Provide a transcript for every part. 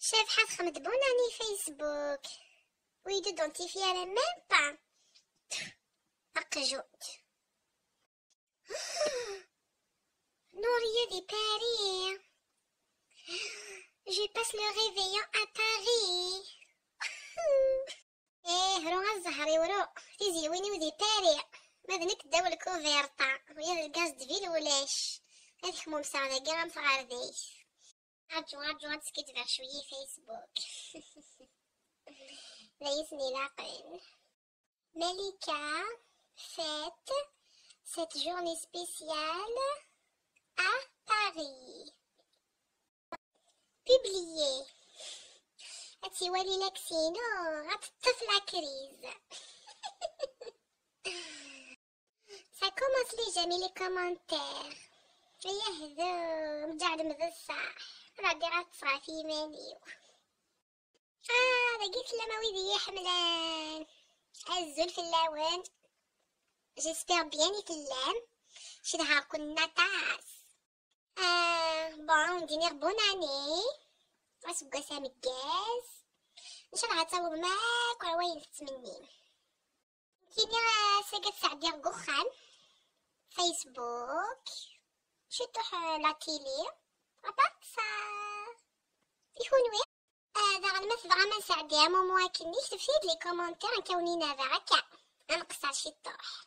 Chef Hasram de Bonani Facebook. Oui, d'identifier à la même pas. Arcajoute. Nourrier des Paris. Je passe le réveillon à Paris. روح الزهري وروق تيجي ويني ودي باري ماذنك داو الكوفيرطا ويا الغاز دفيل ولاش هذيك خموم ساعة كاع مصغرديش عرجو تسكت فيغ شوية فيسبوك ليسني لاقين ملكة fête cette journée spéciale à Paris. Publié. هتولي لك سينو غتطفى كريز. Ça commence les j'aime les commentaires. يهذو مجعد مذصح. غادي غتصرا في مانيو. لقيت المواويل حملان. عزو الفلاوان. J'espère bien يفلام. شي نهار كنا طاس. بون دينير بون اني. واسبقى سامكاز ان شاء الله غتصاوب معاك وعواين تتمنين كيني ساقات سعدي رقوخان فيسبوك شتوح لاتيلي اباكسا يكون وين هذا غنمثل غاما سعدي مومو كنيش تفيد لي كومونتير نكونينا هكا غنقصر شي طوح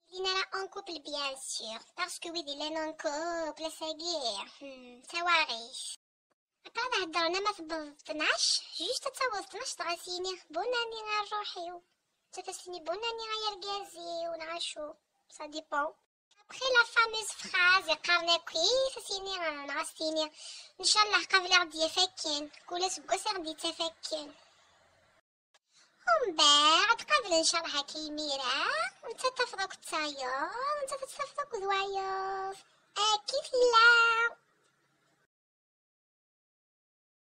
لينا لا اون كوبل بيان سور باسكو ويدي لا نون كوبل ساقير سواغيش هكذا هدرنا ما في 12 جوست تصاوب 12 تغاسيني بوناني غا روحيو تفاسيني بوناني غا يرقازي ونعشو سا ديبون ابخي لا فاموز فراز يقارنا كويس سيني غاسيني ان شاء الله قبل غدي فاكين كولا سكوس غدي تفاكين ومن بعد قبل ان شاء الله هاكي ميرا وانت تفضك تايا وانت تتفضك ذوايا اكيد لا